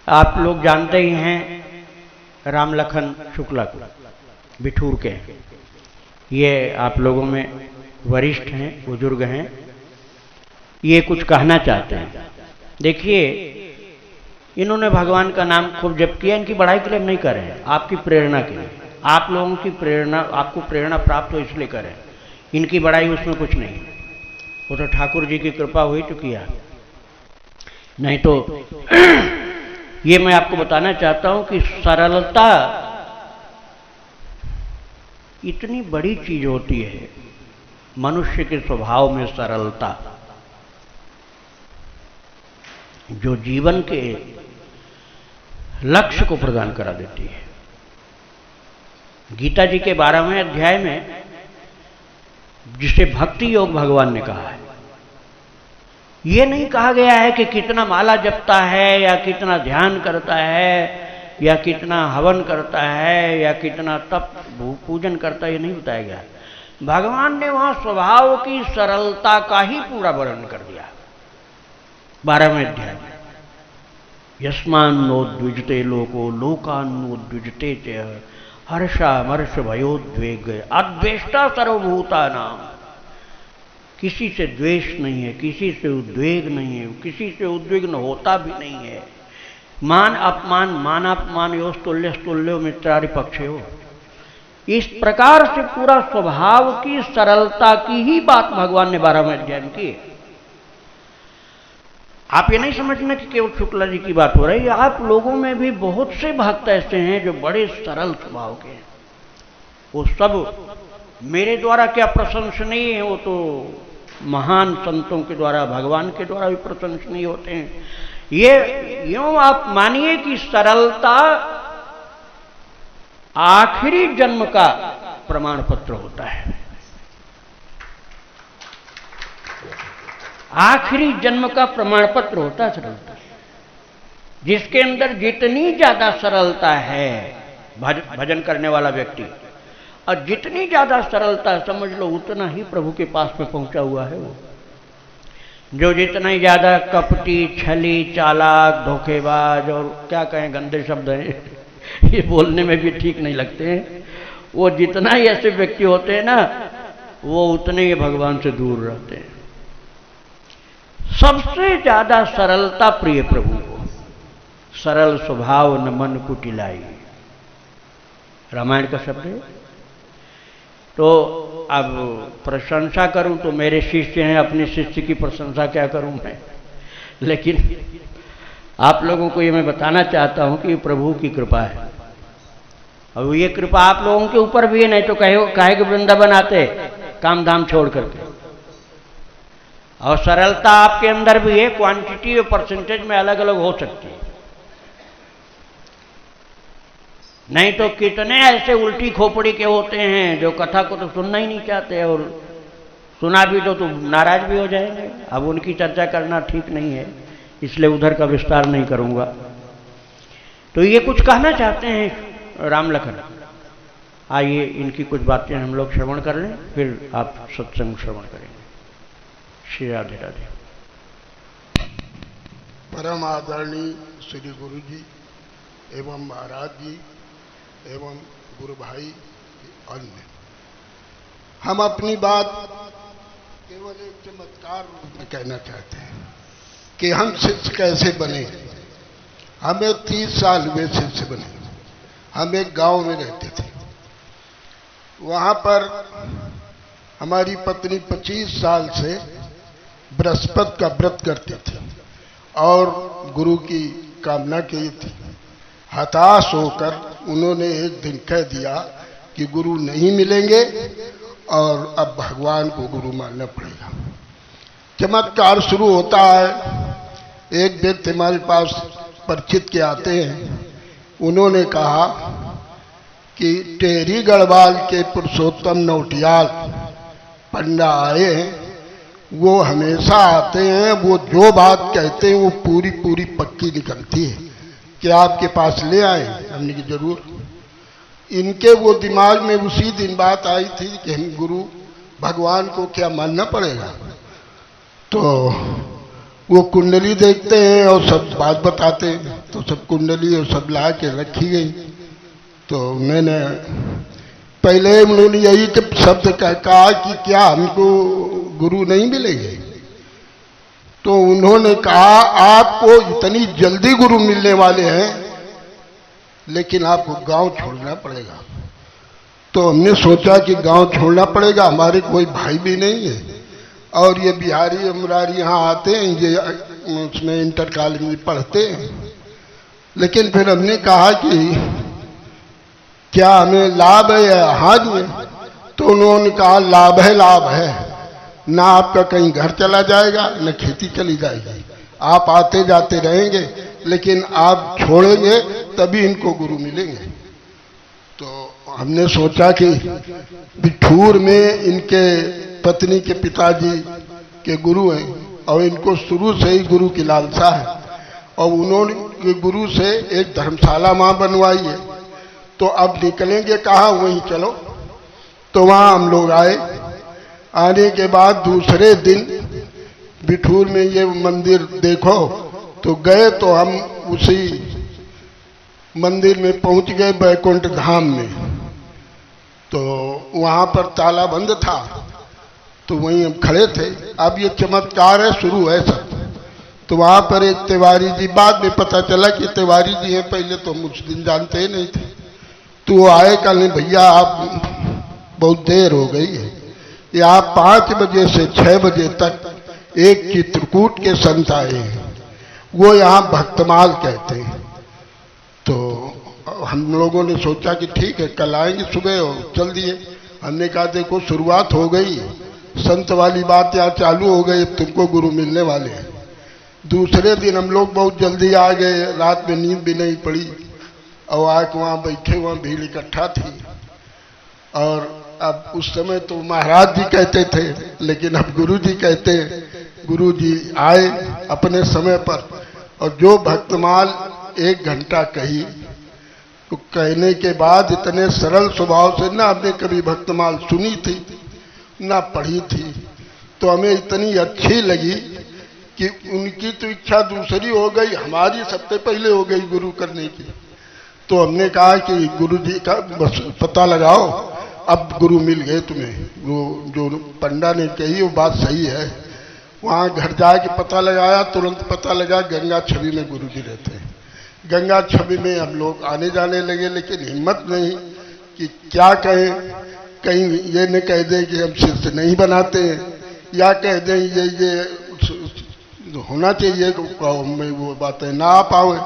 आप लोग जानते ही हैं राम लखन शुक्ला को, बिठूर के। ये आप लोगों में वरिष्ठ हैं, बुजुर्ग हैं। ये कुछ कहना चाहते हैं। देखिए, इन्होंने भगवान का नाम खूब जप किया। इनकी बड़ाई के लिए नहीं कर रहे हैं, आपकी प्रेरणा के लिए। आप लोगों की प्रेरणा, आपको प्रेरणा प्राप्त हो इसलिए करें। इनकी बड़ाई उसमें कुछ नहीं, वो तो ठाकुर जी की कृपा हुई तो किया, नहीं तो ये मैं आपको बताना चाहता हूं कि सरलता इतनी बड़ी चीज होती है। मनुष्य के स्वभाव में सरलता जो जीवन के लक्ष्य को प्रदान करा देती है। गीता जी के 12वें अध्याय में, जिसे भक्ति योग भगवान ने कहा है, ये नहीं कहा गया है कि कितना माला जपता है या कितना ध्यान करता है या कितना हवन करता है या कितना तप पूजन करता है, ये नहीं बताया गया। भगवान ने वहां स्वभाव की सरलता का ही पूरा वर्णन कर दिया 12वें अध्याय में। यस्मान्नोद्विजते लोको लोकान्नोद्विजते च हर्षामर्ष भयोद्वेग अद्वेष्टा सर्वभूतानाम। किसी से द्वेष नहीं है, किसी से उद्वेग नहीं है, किसी से उद्विग्न होता भी नहीं है। मान अपमान मानापमान योस तुल्य तुल्यो मित्रारि पक्षे हो। इस प्रकार से पूरा स्वभाव की सरलता की ही बात भगवान ने 12वें अध्याय में की। आप ये नहीं समझना कि केवल शुक्ला जी की बात हो रही है। आप लोगों में भी बहुत से भक्त ऐसे हैं जो बड़े सरल स्वभाव के हैं। वो सब मेरे द्वारा क्या प्रशंसनीय है, वो तो महान संतों के द्वारा, भगवान के द्वारा भी प्रशंसनीय होते हैं। ये यूं आप मानिए कि सरलता आखिरी जन्म का प्रमाण पत्र होता है। आखिरी जन्म का प्रमाण पत्र होता है सरलता। जिसके अंदर जितनी ज्यादा सरलता है भजन करने वाला व्यक्ति, और जितनी ज्यादा सरलता समझ लो उतना ही प्रभु के पास में पहुंचा हुआ है वो। जो जितना ही ज्यादा कपटी, छली, चालाक, धोखेबाज और क्या कहें गंदे शब्द हैं ये बोलने में भी ठीक नहीं लगते हैं, वो जितना ही ऐसे व्यक्ति होते हैं ना, वो उतने ही भगवान से दूर रहते हैं। सबसे ज्यादा सरलता प्रिय प्रभु को। सरल स्वभाव न मन कुटिलाई, रामायण का शब्द है। तो अब प्रशंसा करूं तो मेरे शिष्य हैं, अपने शिष्य की प्रशंसा क्या करूं मैं। लेकिन आप लोगों को ये मैं बताना चाहता हूं कि प्रभु की कृपा है, और ये कृपा आप लोगों के ऊपर भी है। नहीं तो काहे के वृंदावन आते काम धाम छोड़ करके। और सरलता आपके अंदर भी है, क्वांटिटी और परसेंटेज में अलग अलग हो सकती है। नहीं तो कितने ऐसे उल्टी खोपड़ी के होते हैं जो कथा को तो सुनना ही नहीं चाहते, और सुना भी तो नाराज भी हो जाएंगे। अब उनकी चर्चा करना ठीक नहीं है, इसलिए उधर का विस्तार नहीं करूंगा। तो ये कुछ कहना चाहते हैं राम लखन। आइए इनकी कुछ बातें हम लोग श्रवण कर लें, फिर आप सत्संग श्रवण करेंगे। श्री राधे राधे। परम आदरणीय श्री गुरु जी एवं महाराज जी एवं गुरु भाई अन्य, हम अपनी बात केवल एक चमत्कार रूप में कहना चाहते हैं कि हम शिष्य कैसे बने। हमें 30 साल हुए शिष्य बने। हम एक गांव में रहते थे। वहां पर हमारी पत्नी 25 साल से बृहस्पति का व्रत करती थी और गुरु की कामना की थी। हताश होकर उन्होंने एक दिन कह दिया कि गुरु नहीं मिलेंगे और अब भगवान को गुरु मानना पड़ेगा। चमत्कार शुरू होता है। एक व्यक्ति हमारे पास परिचित के आते हैं। उन्होंने कहा कि टेहरी गढ़वाल के पुरुषोत्तम नौटियाल पंडा आए हैं, वो हमेशा आते हैं, वो जो बात कहते हैं वो पूरी पूरी पक्की निकलती है, क्या आपके पास ले आए? हमने की जरूर। इनके वो दिमाग में उसी दिन बात आई थी कि हम गुरु भगवान को क्या मानना पड़ेगा। तो वो कुंडली देखते हैं और सब बात बताते हैं। तो सब कुंडली और सब ला के रखी गई। तो मैंने पहले उन्होंने यही शब्द कहा कि क्या हमको गुरु नहीं मिलेंगे? तो उन्होंने कहा आपको इतनी जल्दी गुरु मिलने वाले हैं, लेकिन आपको गांव छोड़ना पड़ेगा। तो हमने सोचा कि गांव छोड़ना पड़ेगा, हमारे कोई भाई भी नहीं है और ये बिहारी अमरारी यहाँ आते हैं, ये उसमें इंटर कॉलेज में पढ़ते हैं। लेकिन फिर हमने कहा कि क्या हमें लाभ है या हानि है? तो उन्होंने कहा लाभ है, ना आपका कहीं घर चला जाएगा न खेती चली जाएगी, आप आते जाते रहेंगे, लेकिन आप छोड़ेंगे तभी इनको गुरु मिलेंगे। तो हमने सोचा कि बिठूर में इनके पत्नी के पिताजी के गुरु हैं और इनको शुरू से ही गुरु की लालसा है और उन्होंने गुरु से एक धर्मशाला वहाँ बनवाई है। तो अब निकलेंगे कहाँ, वहीं चलो। तो वहाँ हम लोग आए। आने के बाद दूसरे दिन बिठूर में ये मंदिर देखो, तो गए तो हम उसी मंदिर में पहुंच गए, बैकुंठ धाम में। तो वहां पर ताला बंद था, तो वहीं हम खड़े थे। अब ये चमत्कार है, शुरू है सब। तो वहां पर एक तिवारी जी, बाद में पता चला कि तिवारी जी हैं, पहले तो हम उस दिन जानते ही नहीं थे। तो वो आए, कहने भैया आप बहुत देर हो गई है, ये आप 5 बजे से 6 बजे तक एक चित्रकूट के संत आए हैं, वो यहाँ भक्तमाल कहते हैं। तो हम लोगों ने सोचा कि ठीक है कल आएंगे सुबह, और चल दिए। हमने कहा देखो शुरुआत हो गई, संत वाली बात यहाँ चालू हो गई, अब तुमको गुरु मिलने वाले हैं। दूसरे दिन हम लोग बहुत जल्दी आ गए, रात में नींद भी नहीं पड़ी और आके वहाँ बैठे, वहाँ भीड़ इकट्ठा थी। और अब उस समय तो महाराज जी कहते थे, लेकिन अब गुरु जी कहते हैं। गुरु जी आए अपने समय पर, और जो भक्तमाल 1 घंटा कही, तो कहने के बाद इतने सरल स्वभाव से, ना हमने कभी भक्तमाल सुनी थी ना पढ़ी थी, तो हमें इतनी अच्छी लगी कि उनकी तो इच्छा दूसरी हो गई, हमारी सबसे पहले हो गई गुरु करने की। तो हमने कहा कि गुरु जी का बस पता लगाओ, अब गुरु मिल गए तुम्हें। वो जो पंडा ने कही वो बात सही है। वहाँ घर जाके पता लगाया, तुरंत पता लगा गंगा छवि में गुरु जी रहते हैं। गंगा छवि में हम लोग आने जाने लगे, लेकिन हिम्मत नहीं कि क्या कहें, कहीं ये न कह दें कि हम शिष्य नहीं बनाते हैं, या कह दें ये होना चाहिए, में वो बातें ना आ पाए।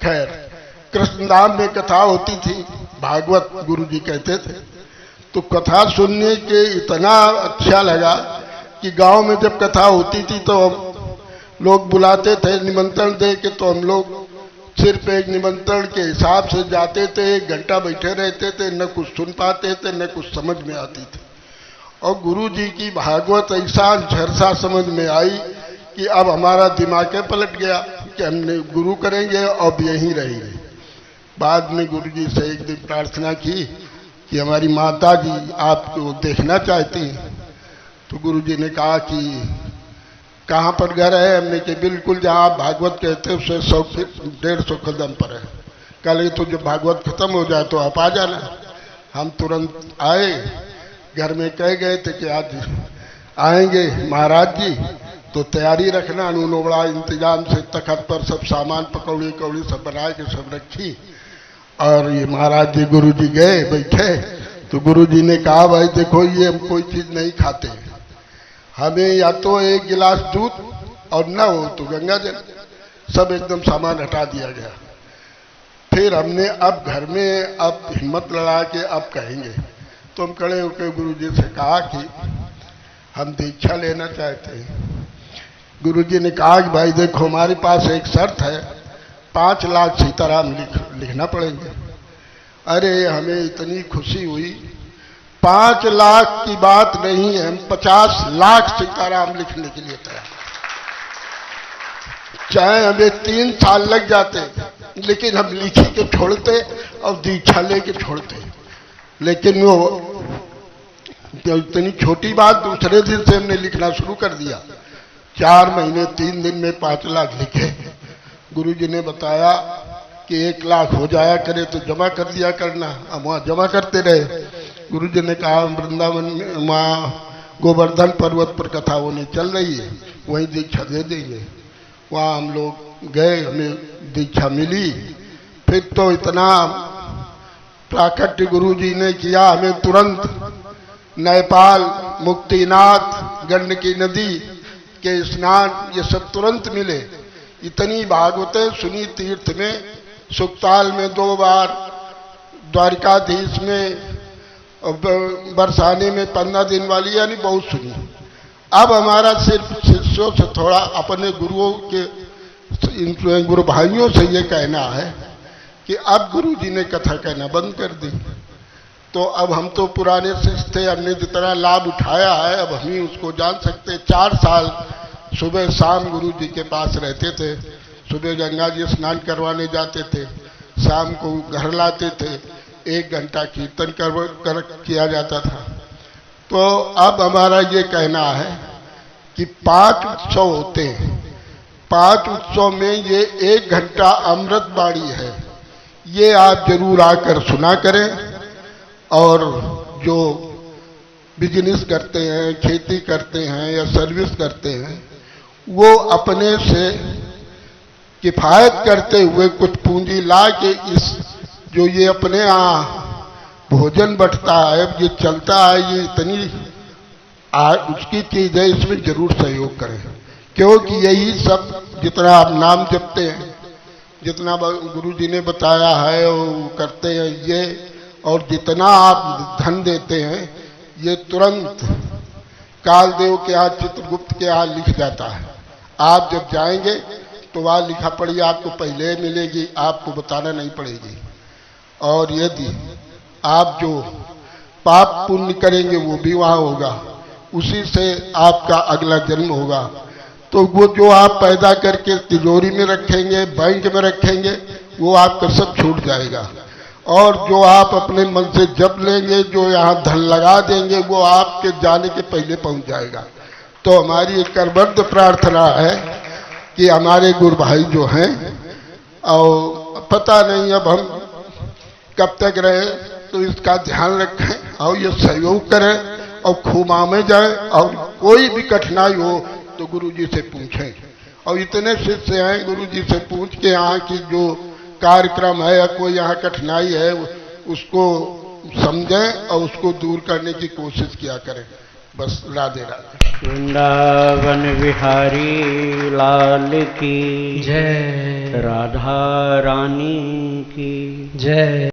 खैर, कृष्णधाम में कथा होती थी, भागवत गुरु जी कहते थे। तो कथा सुनने के इतना अच्छा लगा कि गांव में जब कथा होती थी तो लोग बुलाते थे निमंत्रण दे के, तो हम लोग सिर्फ एक निमंत्रण के हिसाब से जाते थे, 1 घंटा बैठे रहते थे, न कुछ सुन पाते थे न कुछ समझ में आती थी। और गुरु जी की भागवत ऐसा झरसा समझ में आई कि अब हमारा दिमाग पलट गया कि हमने गुरु करेंगे और यहीं रहेंगे। बाद में गुरु जी से एक दिन प्रार्थना की कि हमारी माता जी आपको देखना चाहती हैं। तो गुरु जी ने कहा कि कहाँ पर घर है? हमने कि बिल्कुल जहाँ आप भागवत कहते हैं उससे 100-150 कदम पर है। कल तो जब भागवत खत्म हो जाए तो आप आ जाना। हम तुरंत आए, घर में कह गए थे कि आज आएंगे महाराज जी, तो तैयारी रखना। उन्होंने बड़ा इंतजाम से तखत पर सब सामान, पकौड़ी कौड़ी सब बना के सब रखी। और ये महाराज जी गुरु जी गए बैठे, तो गुरु जी ने कहा भाई देखो ये हम कोई चीज़ नहीं खाते, हमें या तो 1 गिलास दूध और न हो तो गंगा जल। सब एकदम सामान हटा दिया गया। फिर हमने अब घर में अब हिम्मत लड़ा के अब कहेंगे। तो हम खड़े होकर गुरु जी से कहा कि हम दीक्षा लेना चाहते हैं। गुरु जी ने कहा कि भाई देखो हमारे पास एक शर्त है, 5 लाख सीताराम लिखना पड़ेंगे। अरे हमें इतनी खुशी हुई, 5 लाख की बात नहीं है, हम 50 लाख सीताराम लिखने के लिए तैयार। चाहे हमें 3 साल लग जाते, लेकिन हम लिखी के छोड़ते और दीक्षा लेके छोड़ते। लेकिन वो इतनी छोटी बात, दूसरे दिन से हमने लिखना शुरू कर दिया। 4 महीने 3 दिन में 5 लाख लिखे। गुरुजी ने बताया कि 1 लाख हो जाया करे तो जमा कर दिया करना। हम वहाँ जमा करते रहे। गुरुजी ने कहा वृंदावन में वहाँ गोवर्धन पर्वत पर कथा होने चल रही है, वहीं दीक्षा दे देंगे। वहाँ हम लोग गए, हमें दीक्षा मिली। फिर तो इतना प्राकट्य गुरुजी ने किया, हमें तुरंत नेपाल, मुक्तिनाथ, गंडकी नदी के स्नान ये सब तुरंत मिले। इतनी भागवतें सुनी तीर्थ में, सुखताल में 2 बार, द्वारिकाधीश में, बरसाने में 15 दिन वाली, यानी बहुत सुनी। अब हमारा सिर्फ शिष्यों से थोड़ा अपने गुरुओं के गुरु भाइयों से ये कहना है कि अब गुरुजी ने कथा कहना बंद कर दी। तो अब हम तो पुराने शिष्य थे, हमने जितना लाभ उठाया है अब हम ही उसको जान सकते। 4 साल सुबह शाम गुरुजी के पास रहते थे। सुबह गंगा जी स्नान करवाने जाते थे, शाम को घर लाते थे, 1 घंटा कीर्तन किया जाता था। तो अब हमारा ये कहना है कि 5 उत्सव होते हैं, 5 उत्सव में ये 1 घंटा अमृत बाणी है, ये आप जरूर आकर सुना करें। और जो बिजनेस करते हैं, खेती करते हैं या सर्विस करते हैं, वो अपने से किफायत करते हुए कुछ पूंजी ला के इस जो ये अपने यहाँ भोजन बंटता है, ये चलता है, ये इतनी उसकी चीज है, इसमें जरूर सहयोग करें। क्योंकि यही सब जितना आप नाम जपते हैं, जितना गुरुजी ने बताया है वो करते हैं ये, और जितना आप धन देते हैं ये तुरंत कालदेव के यहाँ, चित्रगुप्त के यहाँ लिख जाता है। आप जब जाएंगे तो वहाँ लिखा पड़ी आपको पहले मिलेगी, आपको बताना नहीं पड़ेगी। और यदि आप जो पाप पुण्य करेंगे वो भी वहाँ होगा, उसी से आपका अगला जन्म होगा। तो वो जो आप पैदा करके तिजोरी में रखेंगे, बैंक में रखेंगे, वो आपका सब छूट जाएगा। और जो आप अपने मन से जप लेंगे, जो यहाँ धन लगा देंगे, वो आपके जाने के पहले पहुंच जाएगा। तो हमारी एक करबद्ध प्रार्थना है कि हमारे गुरु भाई जो हैं, और पता नहीं अब हम कब तक रहे, तो इसका ध्यान रखें और ये सहयोग करें और खुमा में जाए। और कोई भी कठिनाई हो तो गुरुजी से पूछें। और इतने शिष्य हैं, गुरुजी से पूछ के यहाँ की जो कार्यक्रम है या कोई यहाँ कठिनाई है उसको समझें और उसको दूर करने की कोशिश किया करें। बस राधे राधे। वृंदावन बिहारी लाल की जय, राधा रानी की जय।